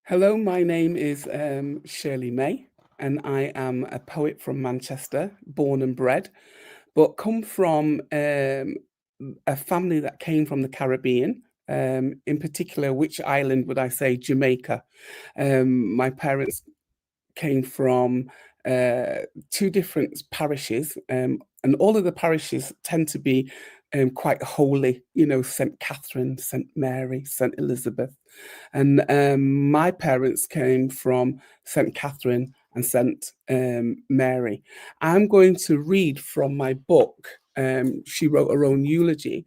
Hello, my name is Shirley May, and I am a poet from Manchester, born and bred, but come from a family that came from the Caribbean. In particular, which island would I say? Jamaica. My parents came from uh, two different parishes, and all of the parishes tend to be quite holy, St. Catherine, St. Mary, St. Elizabeth. And my parents came from St. Catherine and St. Mary. I'm going to read from my book. She wrote her own eulogy,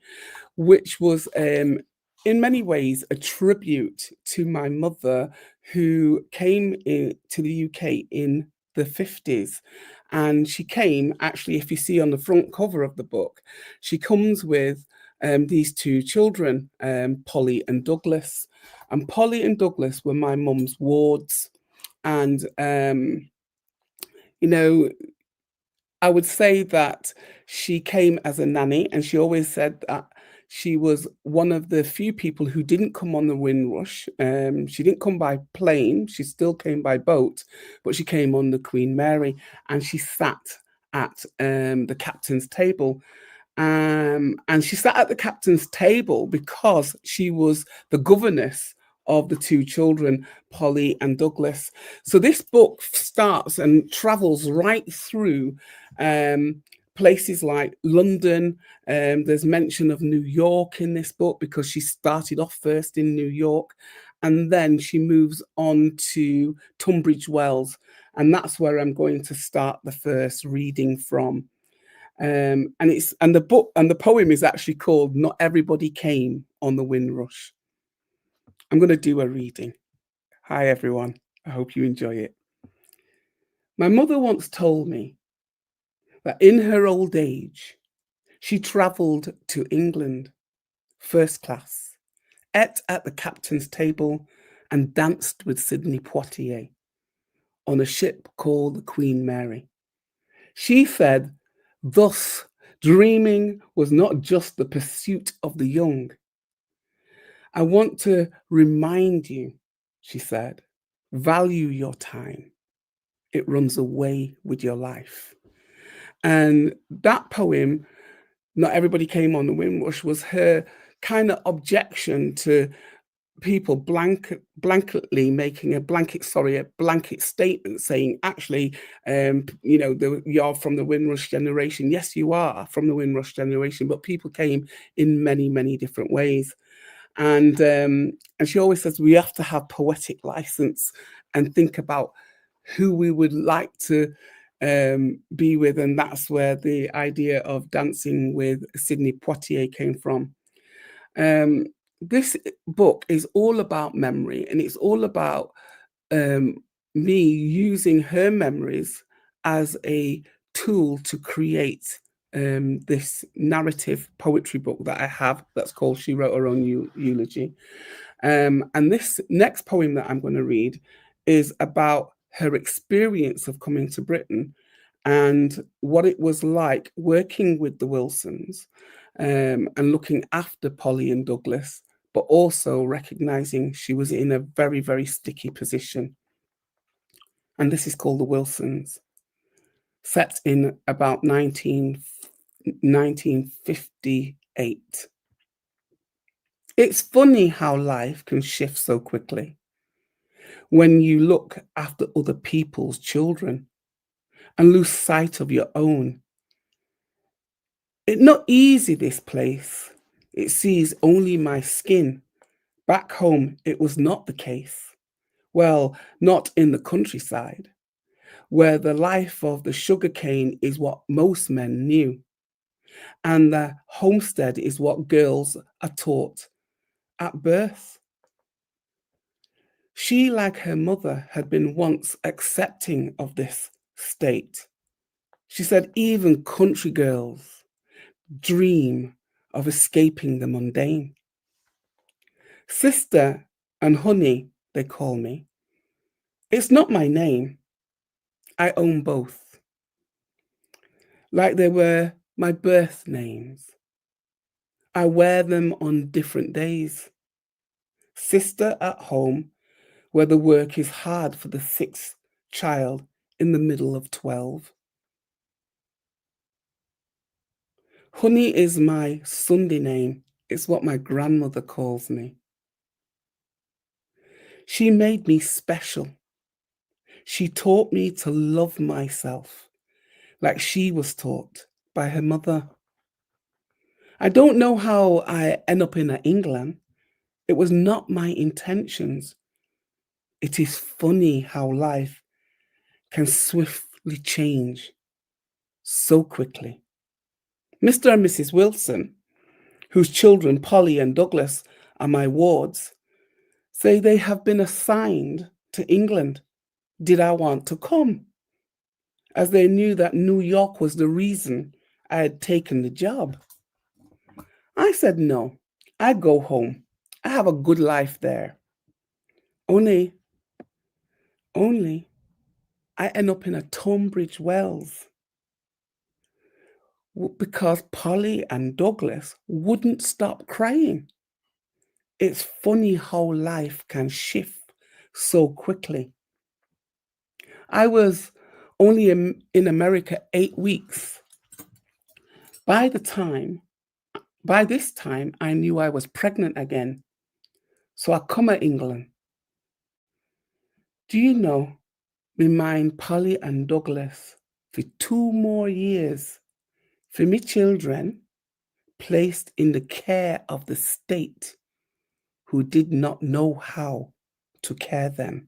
which was in many ways a tribute to my mother, who came to the UK in the 50s. And she came, actually, if you see on the front cover of the book, she comes with these two children, Polly and Douglas. And Polly and Douglas were my mum's wards. And, you know, I would say that she came as a nanny, and she always said that she was one of the few people who didn't come on the Windrush. She didn't come by plane, she still came by boat, but she came on the Queen Mary, and she sat at the captain's table. And she sat at the captain's table because she was the governess of the two children, Polly and Douglas. So this book starts and travels right through places like London. There's mention of New York in this book because she started off first in New York, and then she moves on to Tunbridge Wells. And that's where I'm going to start the first reading from. And the book and the poem is actually called "Not Everybody Came on the Windrush." I'm going to do a reading. Hi everyone, I hope you enjoy it. My mother once told me that in her old age she travelled to England, first class, ate at the captain's table, and danced with Sidney Poitier on a ship called the Queen Mary. She said, thus, dreaming was not just the pursuit of the young. I want to remind you, she said, value your time. It runs away with your life. And that poem, Not Everybody Came on the Windrush, was her kind of objection to people blanketly making a blanket statement saying, actually, you're from the Windrush generation. Yes, you are from the Windrush generation, but people came in many, many different ways. And she always says we have to have poetic license and think about who we would like to be with, and that's where the idea of dancing with Sidney Poitier came from. This book is all about memory, and it's all about um, me using her memories as a tool to create this narrative poetry book that I have that's called She Wrote Her Own Eulogy. And this next poem that I'm going to read is about her experience of coming to Britain and what it was like working with the Wilsons, and looking after Polly and Douglas, but also recognizing she was in a very, very sticky position. And this is called The Wilsons, set in about 1958. It's funny how life can shift so quickly when you look after other people's children and lose sight of your own. It's not easy, this place. It sees only my skin. Back home, it was not the case. Well, not in the countryside, where the life of the sugarcane is what most men knew, and the homestead is what girls are taught at birth. She, like her mother, had been once accepting of this state. She said even country girls dream of escaping the mundane. Sister and honey, they call me. It's not my name. I own both. Like they were my birth names. I wear them on different days. Sister at home where the work is hard for the sixth child in the middle of 12. Honey is my Sunday name. It's what my grandmother calls me. She made me special. She taught me to love myself like she was taught by her mother. I don't know how I end up in England. It was not my intentions. It is funny how life can swiftly change so quickly. Mr. and Mrs. Wilson, whose children, Polly and Douglas, are my wards, say they have been assigned to England. Did I want to come? As they knew that New York was the reason I had taken the job. I said no, I go home. I have a good life there. Only I end up in a Tunbridge Wells because Polly and Douglas wouldn't stop crying. It's funny how life can shift so quickly. I was only in America 8 weeks. By this time, I knew I was pregnant again. So I come to England. Do you know, me mind Polly and Douglas for 2 more years for me children placed in the care of the state who did not know how to care them.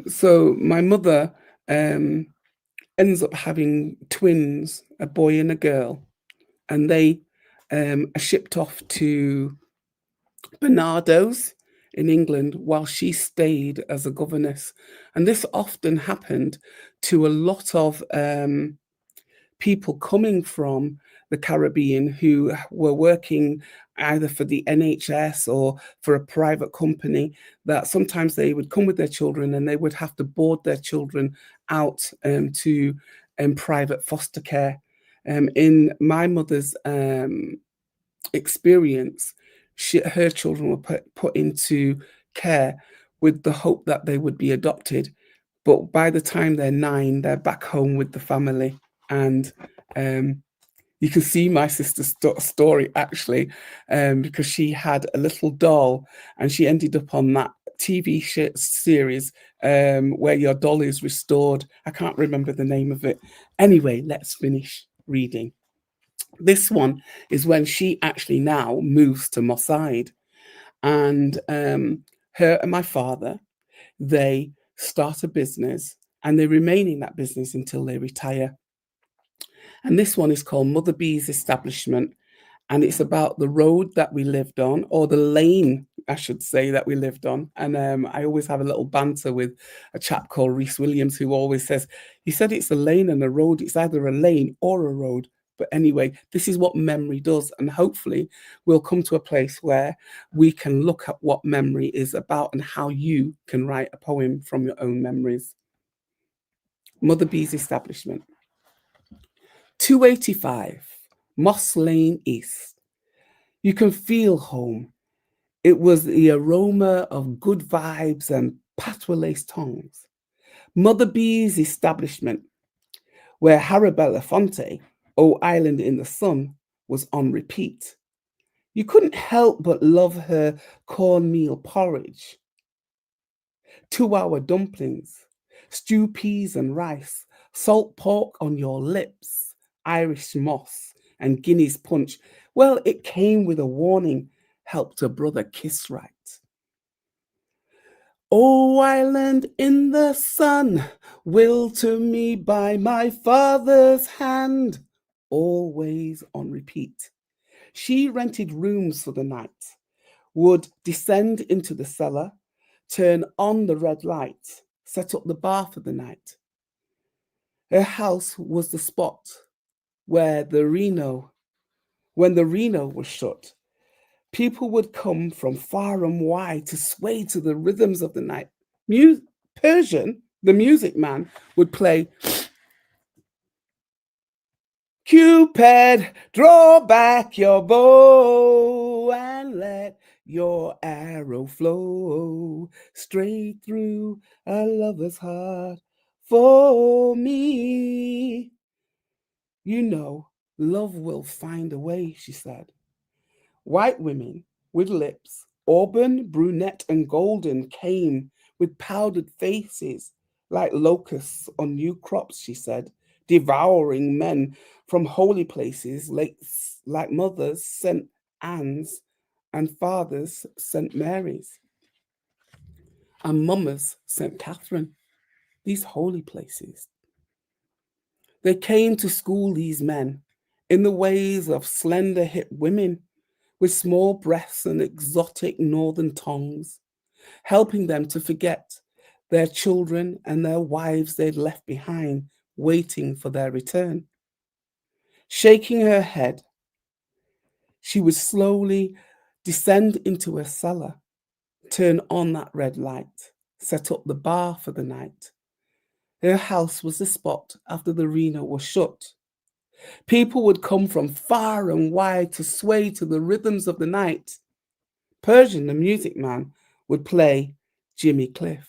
So my mother ends up having twins, a boy and a girl, and they are shipped off to Barnardo's in England while she stayed as a governess. And this often happened to a lot of people coming from the Caribbean who were working either for the NHS or for a private company, that sometimes they would come with their children and they would have to board their children out to private foster care. In my mother's experience, her children were put into care with the hope that they would be adopted. But by the time they're 9, they're back home with the family. And you can see my sister's story actually, because she had a little doll and she ended up on that TV series where your doll is restored. I can't remember the name of it. Anyway, let's finish reading. This one is when she actually now moves to Moss Side, and her and my father, they start a business and they remain in that business until they retire. And this one is called Mother B's Establishment, and it's about the road that we lived on, or the lane, I should say, that we lived on. And I always have a little banter with a chap called Rhys Williams, who always says, he said it's a lane and a road, it's either a lane or a road. But anyway, this is what memory does. And hopefully we'll come to a place where we can look at what memory is about and how you can write a poem from your own memories. Mother B's Establishment. 285, Moss Lane East. You can feel home. It was the aroma of good vibes and patois lace tongues. Mother B's Establishment, where Harabella Fonte, O Island in the Sun, was on repeat. You couldn't help but love her cornmeal porridge, 2-hour dumplings, stew peas and rice, salt pork on your lips, Irish moss, and Guinness punch. Well, it came with a warning, helped a brother kiss right. O Island in the sun, willed to me by my father's hand, always on repeat. She rented rooms for the night, would descend into the cellar, turn on the red light, set up the bar for the night. Her house was the spot where when the Reno was shut, people would come from far and wide to sway to the rhythms of the night. Persian, the music man, would play, Cupid, draw back your bow and let Your arrow flow straight through a lover's heart for me. You know, love will find a way, she said. White women with lips, auburn, brunette, and golden, came with powdered faces like locusts on new crops, she said, devouring men from holy places like mothers sent Anne's and fathers St. Mary's and mamas St. Catherine, these holy places. They came to school these men in the ways of slender hipped women with small breasts and exotic northern tongues, helping them to forget their children and their wives they'd left behind, waiting for their return. Shaking her head, she would slowly descend into a cellar, turn on that red light, set up the bar for the night. Her house was the spot after the arena was shut. People would come from far and wide to sway to the rhythms of the night. Persian, the music man, would play Jimmy Cliff.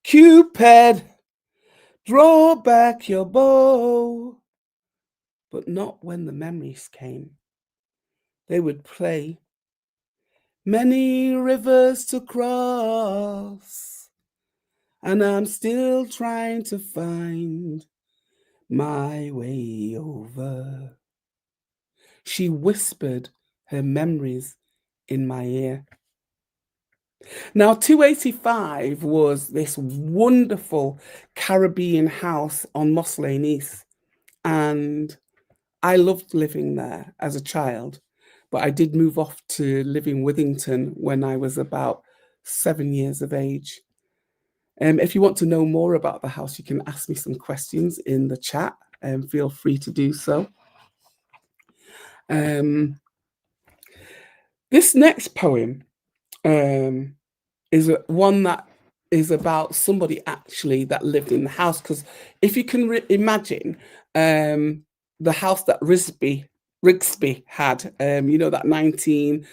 Cupid, draw back your bow. But not when the memories came. They would play many rivers to cross, and I'm still trying to find my way over. She whispered her memories in my ear. Now, 285 was this wonderful Caribbean house on Moss Lane East, and I loved living there as a child, but I did move off to live in Withington when I was about 7 years of age. If you want to know more about the house, you can ask me some questions in the chat, and feel free to do so. This next poem is one that is about somebody actually that lived in the house. Because if you can imagine the house that Rigsby had, that 1980s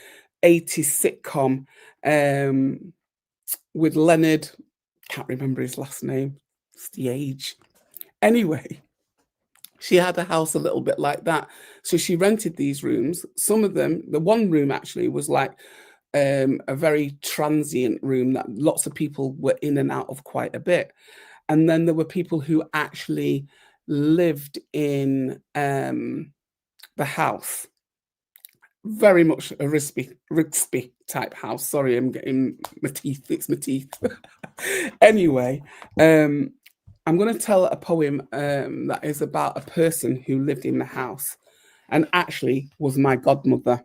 sitcom with Leonard, can't remember his last name, it's the age. Anyway, she had a house a little bit like that. So she rented these rooms. Some of them, the one room actually was like a very transient room that lots of people were in and out of quite a bit. And then there were people who actually lived in the house. Very much a Rigsby type house. Sorry, I'm getting my teeth. It's my teeth. Anyway, I'm going to tell a poem that is about a person who lived in the house and actually was my godmother.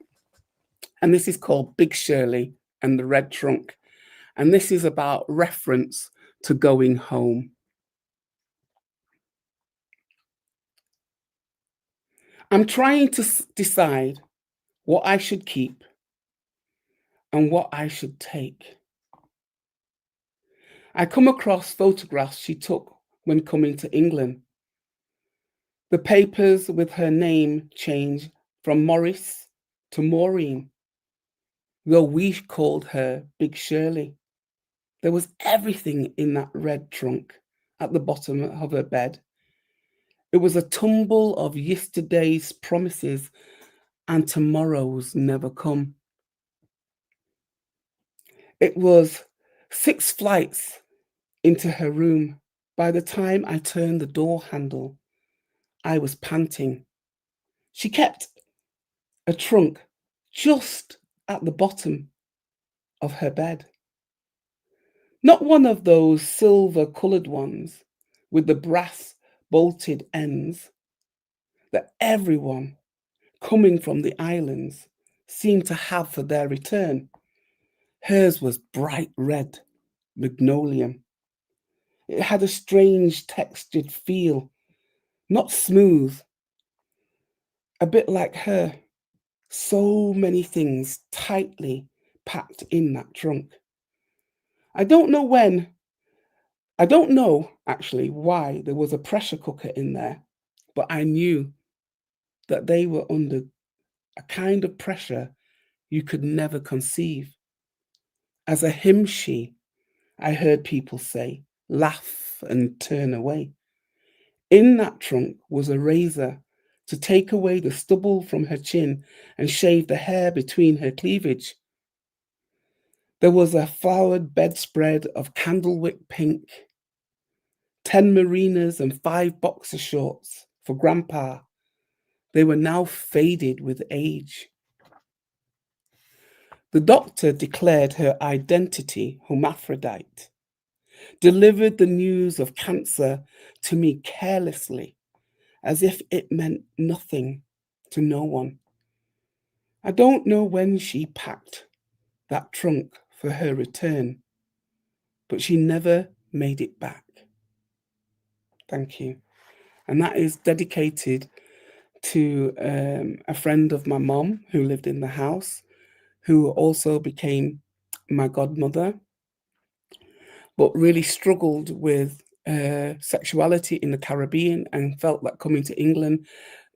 And this is called Big Shirley and the Red Trunk. And this is about reference to going home. I'm trying to decide what I should keep and what I should take. I come across photographs she took when coming to England. The papers with her name changed from Morris to Maureen, though we called her Big Shirley. There was everything in that red trunk at the bottom of her bed. It was a tumble of yesterday's promises and tomorrow's never come. It was 6 flights into her room. By the time I turned the door handle, I was panting. She kept a trunk just at the bottom of her bed. Not one of those silver-coloured ones with the brass bolted ends that everyone coming from the islands seemed to have for their return. Hers was bright red linoleum. It had a strange textured feel, not smooth, a bit like her. So many things tightly packed in that trunk. I don't know actually why there was a pressure cooker in there, but I knew that they were under a kind of pressure you could never conceive. As a hymn she, I heard people say, laugh and turn away. In that trunk was a razor to take away the stubble from her chin and shave the hair between her cleavage. There was a flowered bedspread of candlewick pink, 10 marinas and 5 boxer shorts for Grandpa. They were now faded with age. The doctor declared her identity hermaphrodite, delivered the news of cancer to me carelessly, as if it meant nothing to no one. I don't know when she packed that trunk for her return, but she never made it back. Thank you. And that is dedicated to a friend of my mom who lived in the house, who also became my godmother, but really struggled with sexuality in the Caribbean and felt that coming to England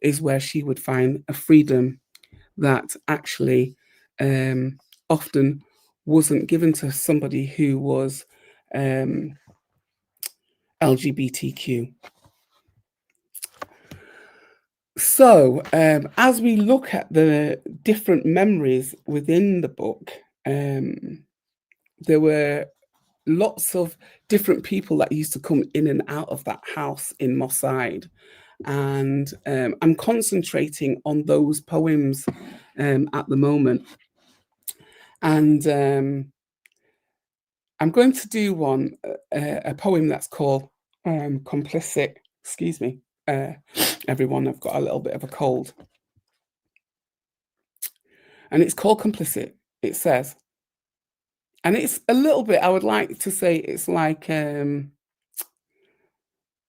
is where she would find a freedom that actually often wasn't given to somebody who was LGBTQ. So, as we look at the different memories within the book, there were lots of different people that used to come in and out of that house in Moss Side. And I'm concentrating on those poems at the moment. And I'm going to do one, a poem that's called Complicit. Excuse me, everyone, I've got a little bit of a cold. And it's called Complicit. It says, and it's a little bit, I would like to say it's like a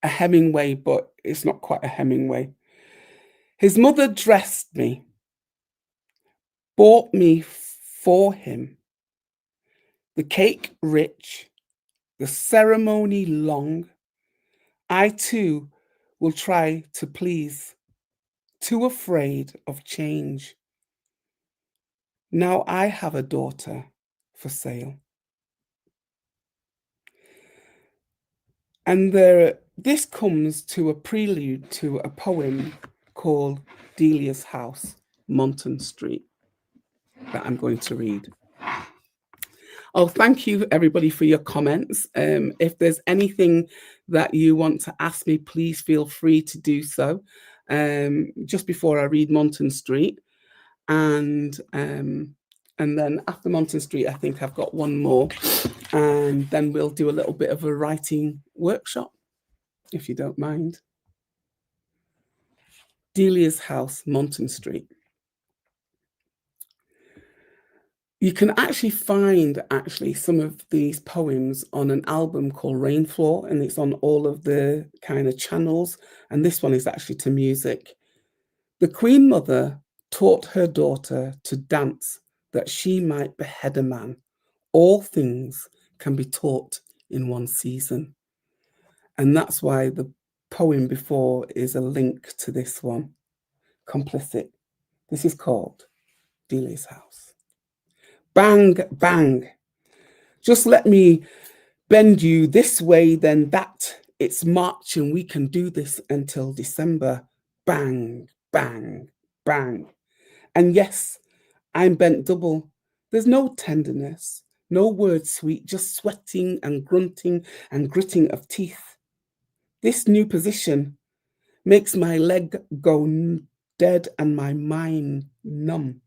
Hemingway, but it's not quite a Hemingway. His mother dressed me, bought me for him, the cake rich, the ceremony long. I too will try to please, too afraid of change. Now I have a daughter for sale. And this comes to a prelude to a poem called Delia's House, Monton Street, that I'm going to read. Oh, thank you everybody for your comments. If there's anything that you want to ask me, please feel free to do so. Just before I read Monton Street, and then after Monton Street, I think I've got one more, and then we'll do a little bit of a writing workshop, if you don't mind. Delia's House, Monton Street. You can actually find some of these poems on an album called Rainfloor, and it's on all of the kind of channels. And this one is actually to music. The Queen Mother taught her daughter to dance that she might behead a man. All things can be taught in one season. And that's why the poem before is a link to this one, Complicit. This is called Delia's House. Bang, bang. Just let me bend you this way, then that. It's March and we can do this until December. Bang, bang, bang. And yes, I'm bent double. There's no tenderness, no word sweet, just sweating and grunting and gritting of teeth. This new position makes my leg go dead and my mind numb.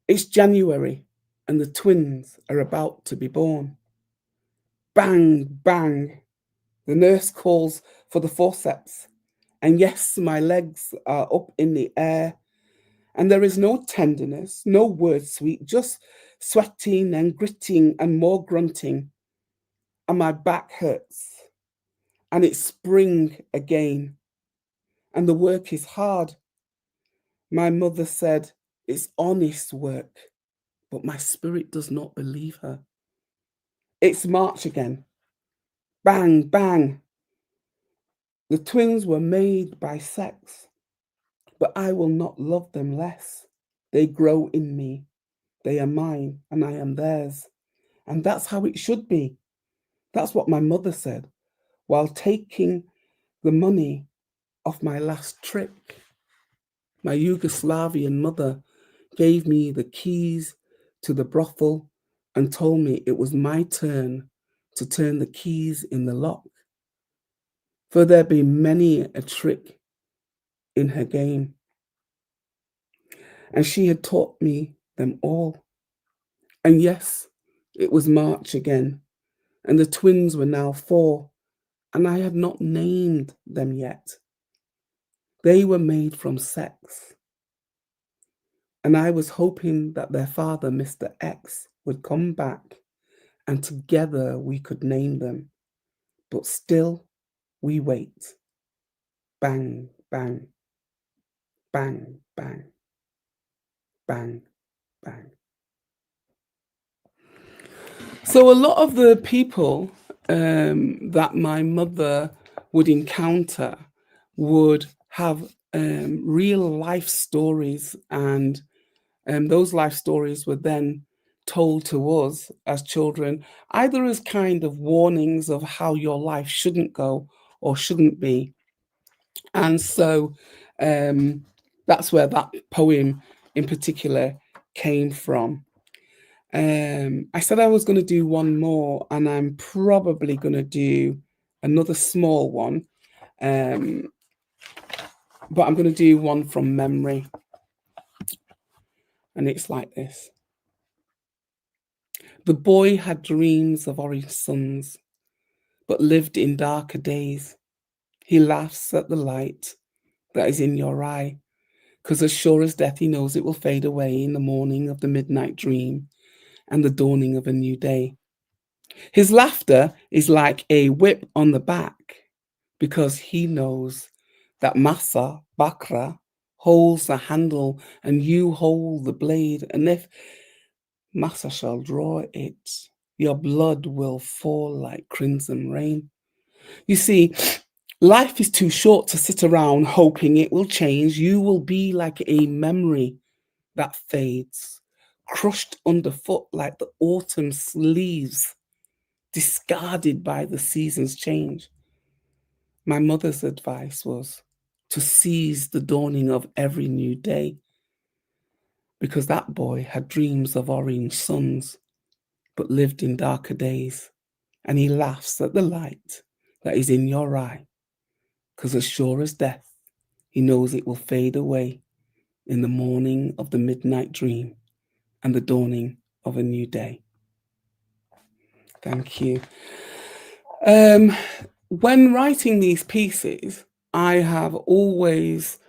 It's January and the twins are about to be born. Bang, bang. The nurse calls for the forceps. And yes, my legs are up in the air. And there is no tenderness, no word sweet, just sweating and gritting and more grunting. And my back hurts. And it's spring again. And the work is hard. My mother said, it's honest work. But my spirit does not believe her. It's March again. Bang, bang. The twins were made by sex, but I will not love them less. They grow in me. They are mine and I am theirs. And that's how it should be. That's what my mother said while taking the money off my last trip. My Yugoslavian mother gave me the keys to the brothel and told me it was my turn to turn the keys in the lock. For there be many a trick in her game, and she had taught me them all. And yes, it was March again, and the twins were now 4, and I had not named them yet. They were made from sex, and I was hoping that their father, Mr. X, would come back and together we could name them. But still, we wait. Bang, bang, bang, bang, bang, bang. So a lot of the people that my mother would encounter would have real life stories, and those life stories were then told to us as children, either as kind of warnings of how your life shouldn't go or shouldn't be. And so that's where that poem in particular came from. I said I was going to do one more, and I'm probably going to do another small one. But I'm going to do one from memory. And it's like this. The boy had dreams of orange suns, but lived in darker days. He laughs at the light that is in your eye, because as sure as death, he knows it will fade away in the morning of the midnight dream and the dawning of a new day. His laughter is like a whip on the back, because he knows that Masa, Bakra, holds the handle and you hold the blade. And if Masa shall draw it, your blood will fall like crimson rain. You see, life is too short to sit around hoping it will change. You will be like a memory that fades, crushed underfoot like the autumn leaves, discarded by the season's change. My mother's advice was to seize the dawning of every new day, because that boy had dreams of orange suns, but lived in darker days, and he laughs at the light that is in your eye, because as sure as death, he knows it will fade away in the morning of the midnight dream and the dawning of a new day. Thank you. When writing these pieces, I have always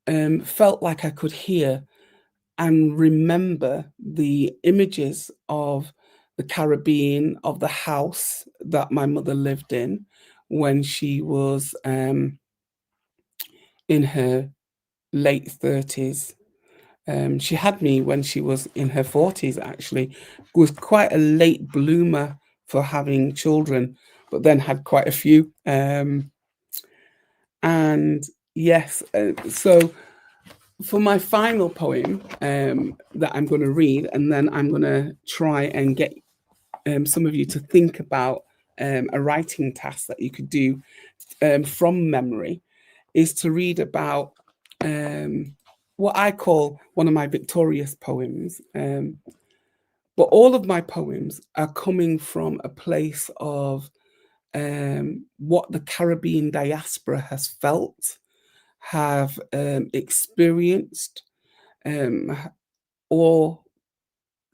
felt like I could hear and remember the images of the Caribbean, of the house that my mother lived in when she was in her late 30s. She had me when she was in her 40s, actually, was quite a late bloomer for having children, but then had quite a few. And yes, so for my final poem that I'm going to read, and then I'm going to try and get some of you to think about a writing task that you could do from memory, is to read about what I call one of my victorious poems. But all of my poems are coming from a place of what the Caribbean diaspora has felt, have experienced, or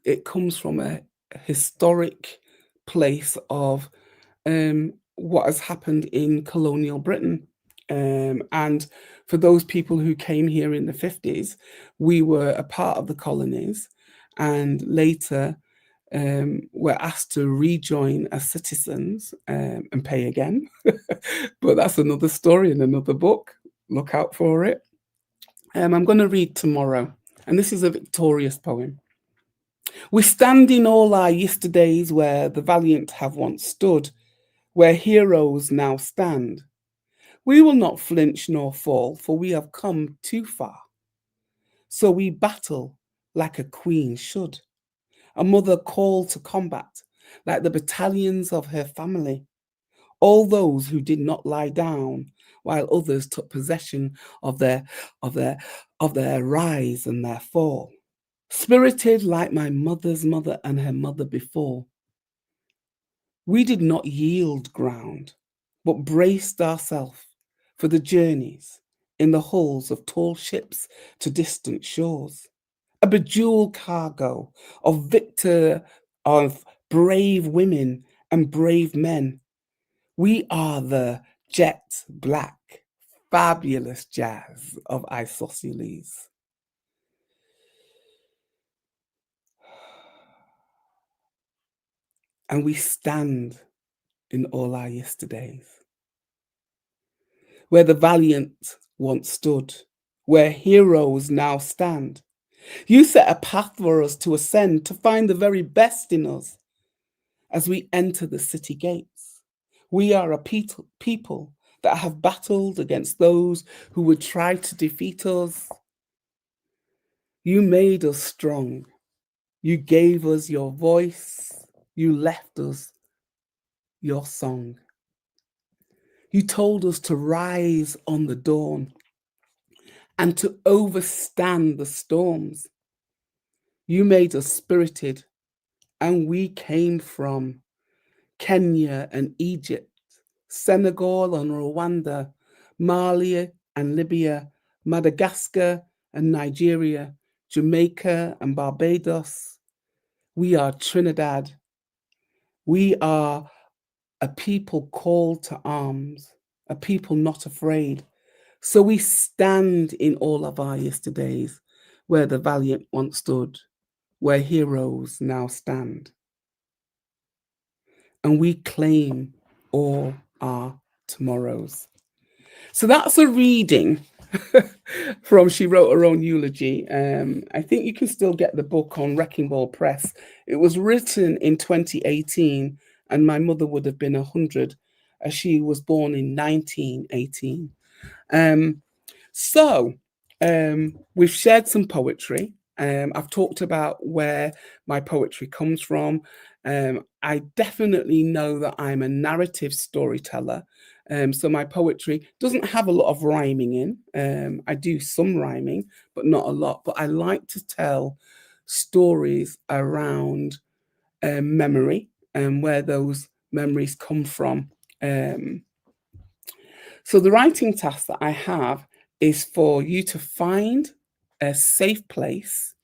it comes from a historic place of what has happened in colonial Britain. And for those people who came here in the 50s, we were a part of the colonies, and later were asked to rejoin as citizens and pay again. But that's another story in another book. Look out for it. I'm going to read tomorrow, and this is a victorious poem. We stand in all our yesterdays where the valiant have once stood, where heroes now stand. We will not flinch nor fall, for we have come too far. So we battle like a queen should. A mother called to combat, like the battalions of her family. All those who did not lie down, while others took possession of their of their of their rise and their fall. Spirited like my mother's mother and her mother before, we did not yield ground, but braced ourselves for the journeys in the hulls of tall ships to distant shores. A bejeweled cargo of brave women and brave men. We are the jet black, fabulous jazz of isosceles. And we stand in all our yesterdays, where the valiant once stood, where heroes now stand. You set a path for us to ascend, to find the very best in us as we enter the city gates. We are a people that have battled against those who would try to defeat us. You made us strong. You gave us your voice. You left us your song. You told us to rise on the dawn and to overstand the storms. You made us spirited, and we came from Kenya and Egypt, Senegal and Rwanda, Mali and Libya, Madagascar and Nigeria, Jamaica and Barbados. We are Trinidad. We are a people called to arms, a people not afraid. So we stand in all of our yesterdays, where the valiant once stood, where heroes now stand. And we claim all our tomorrows. So that's a reading from She Wrote Her Own Eulogy. I think you can still get the book on Wrecking Ball Press. It was written in 2018, and my mother would have been 100 as she was born in 1918. So we've shared some poetry. I've talked about where my poetry comes from. I definitely know that I'm a narrative storyteller. So my poetry doesn't have a lot of rhyming in. I do some rhyming, but not a lot. But I like to tell stories around memory and where those memories come from. So the writing task that I have is for you to find a safe place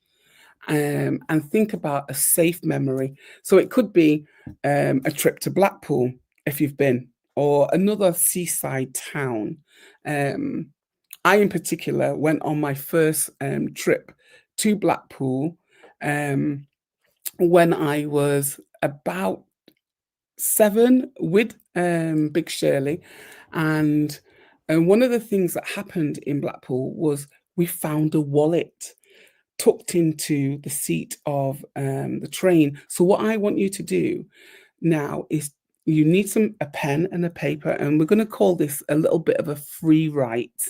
and think about a safe memory. So it could be a trip to Blackpool if you've been, or another seaside town. I, in particular, went on my first trip to Blackpool when I was about 7 with Big Shirley. And one of the things that happened in Blackpool was we found a wallet tucked into the seat of the train. So what I want you to do now is you need a pen and a paper, and we're going to call this a little bit of a free write.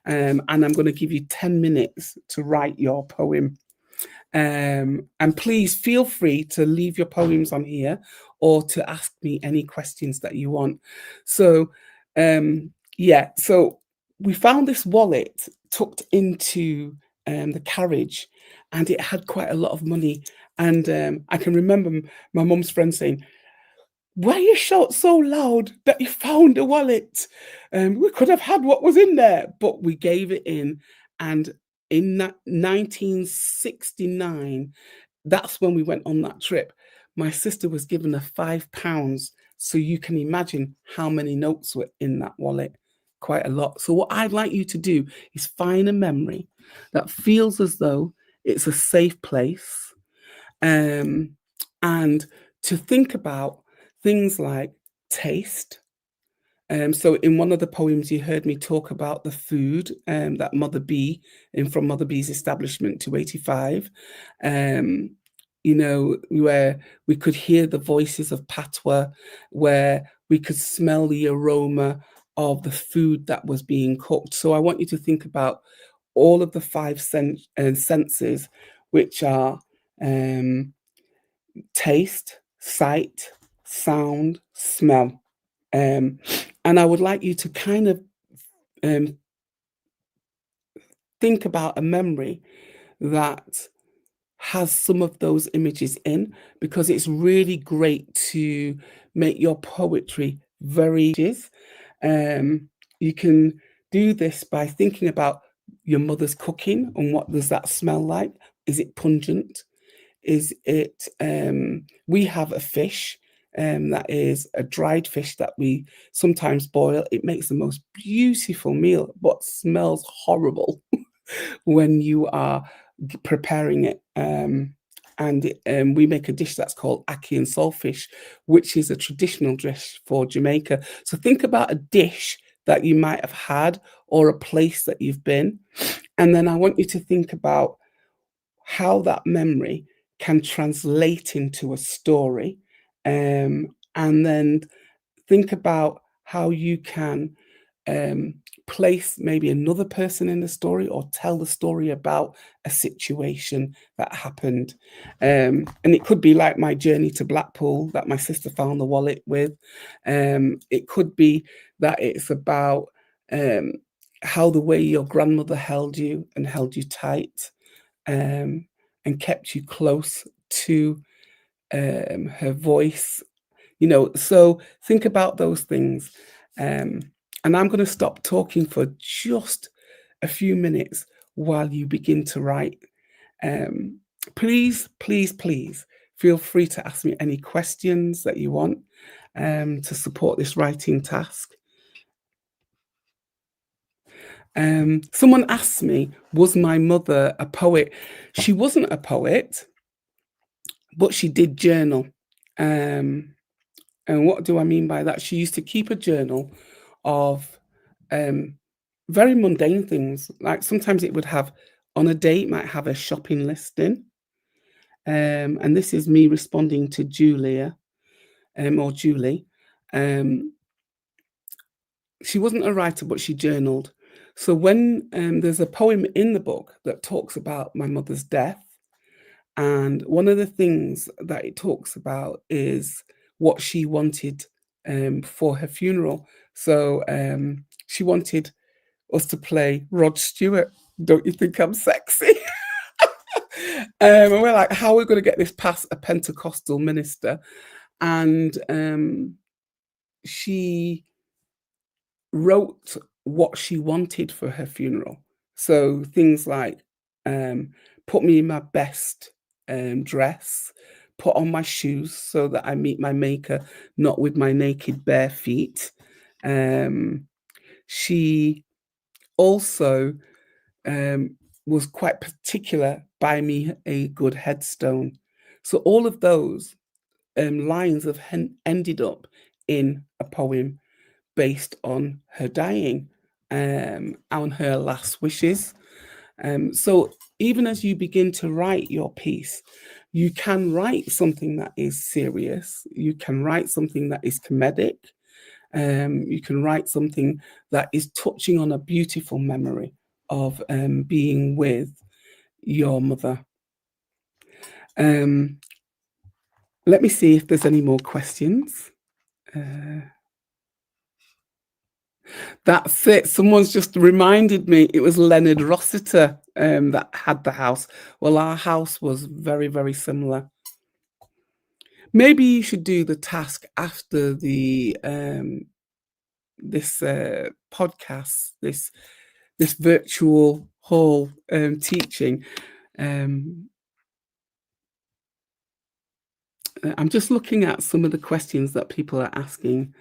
And I'm going to give you 10 minutes to write your poem. And please feel free to leave your poems on here or to ask me any questions that you want. So, so we found this wallet tucked into the carriage, and it had quite a lot of money. And I can remember my mum's friend saying, "Why you shout so loud that you found a wallet? We could have had what was in there," but we gave it in. And in 1969, that's when we went on that trip. My sister was given a £5. So you can imagine how many notes were in that wallet. Quite a lot. So what I'd like you to do is find a memory that feels as though it's a safe place, and to think about things like taste. So in one of the poems, you heard me talk about the food that Mother B, in From Mother B's Establishment 285, where we could hear the voices of patois, where we could smell the aroma of the food that was being cooked. So I want you to think about all of the senses which are um, taste, sight, sound, smell. Um, and I would like you to kind of um, think about a memory that has some of those images in, because it's really great to make your poetry very um you can do this by thinking about your mother's cooking and what does that smell like. Is it pungent? Is it we have a fish that is a dried fish that we sometimes boil. It makes the most beautiful meal but smells horrible when you are preparing it. We make a dish that's called ackee and saltfish, which is a traditional dish for Jamaica. So think about a dish that you might have had or a place that you've been. And then I want you to think about how that memory can translate into a story. And then think about how you can um, place maybe another person in the story or tell the story about a situation that happened. And it could be like my journey to Blackpool that my sister found the wallet with. It could be that it's about um, how the way your grandmother held you and held you tight, um, and kept you close to her voice. So think about those things. Um, and I'm going to stop talking for just a few minutes while you begin to write. Um, Please, please, please feel free to ask me any questions that you want to support this writing task. Someone asked me, was my mother a poet? She wasn't a poet, but she did journal. Um, And what do I mean by that? She used to keep a journal of um, very mundane things. Like sometimes it would have, on a day, it might have a shopping list in. And this is me responding to Julia or Julie. Um, she wasn't a writer, but she journaled. So when there's a poem in the book that talks about my mother's death, and one of the things that it talks about is what she wanted for her funeral. So she wanted us to play Rod Stewart. Don't you think I'm sexy? And we're like, how are we going to get this past a Pentecostal minister? And she wrote what she wanted for her funeral. So things like um, put me in my best dress, put on my shoes so that I meet my maker, not with my naked bare feet. Um, she also um, was quite particular, buy me a good headstone. So all of those lines have ended up in a poem based on her dying, on her last wishes. So even as you begin to write your piece, you can write something that is serious. You can write something that is comedic. You can write something that is touching on a beautiful memory of being with your mother. Um, Let me see if there's any more questions. That's it. Someone's just reminded me it was Leonard Rossiter that had the house. Well, our house was very, very similar. Maybe you should do the task after the this podcast, this virtual hall teaching. Um, I'm just looking at some of the questions that people are asking.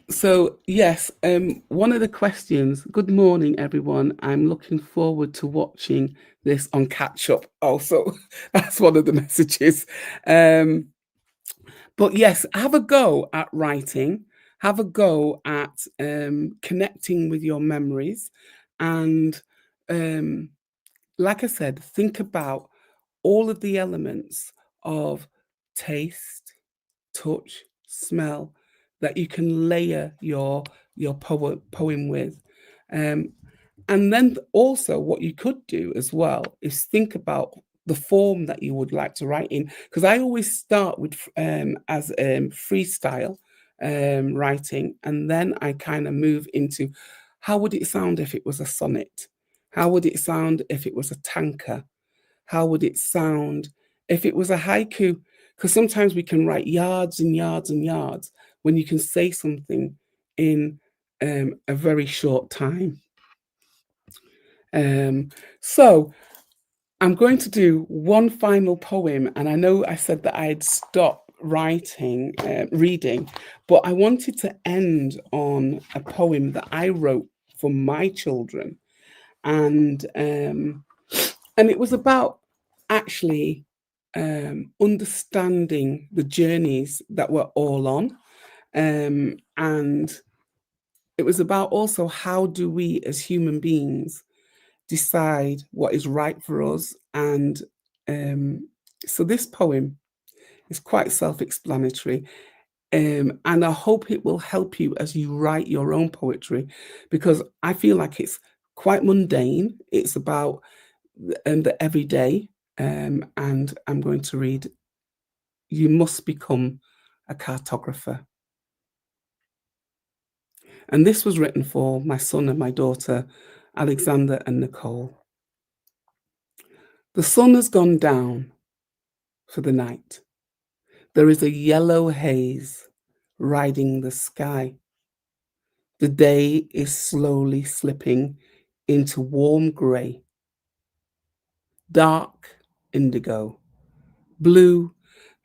So yes, one of the questions, good morning, everyone. I'm looking forward to watching this on catch up. Also, that's one of the messages. Um, but yes, have a go at writing, have a go at connecting with your memories. And um, like I said, think about all of the elements of taste, touch, smell, that you can layer your poem with. Um, and then also what you could do as well is think about the form that you would like to write in. Because I always start with as freestyle writing, and then I kind of move into how would it sound if it was a sonnet? How would it sound if it was a tanka? How would it sound if it was a haiku? Because sometimes we can write yards and yards and yards when you can say something in a very short time. So I'm going to do one final poem, and I know I said that I'd stop reading, but I wanted to end on a poem that I wrote for my children, and it was about actually understanding the journeys that we're all on, and it was about also how do we as human beings decide what is right for us. And so this poem is quite self-explanatory, and I hope it will help you as you write your own poetry, because I feel like it's quite mundane. It's about the everyday, and I'm going to read You Must Become a Cartographer. And this was written for my son and my daughter, Alexander and Nicole. The sun has gone down for the night. There is a yellow haze riding the sky. The day is slowly slipping into warm grey, dark indigo, blue,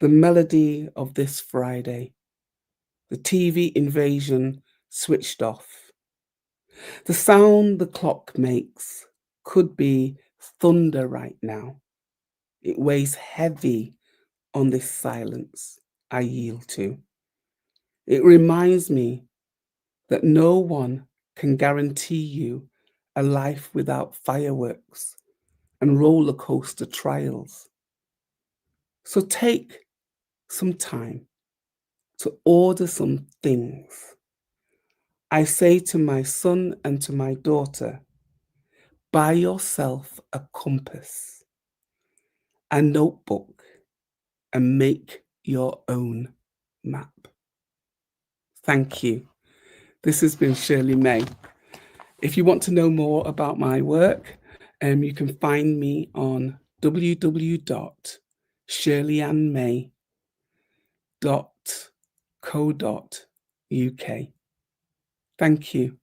the melody of this Friday. The TV invasion switched off. The sound the clock makes could be thunder right now. It weighs heavy on this silence I yield to. It reminds me that no one can guarantee you a life without fireworks and roller coaster trials. So take some time to order some things. I say to my son and to my daughter, buy yourself a compass, a notebook, and make your own map. Thank you. This has been Shirley May. If you want to know more about my work, you can find me on www.shirleyannmay.co.uk. Thank you.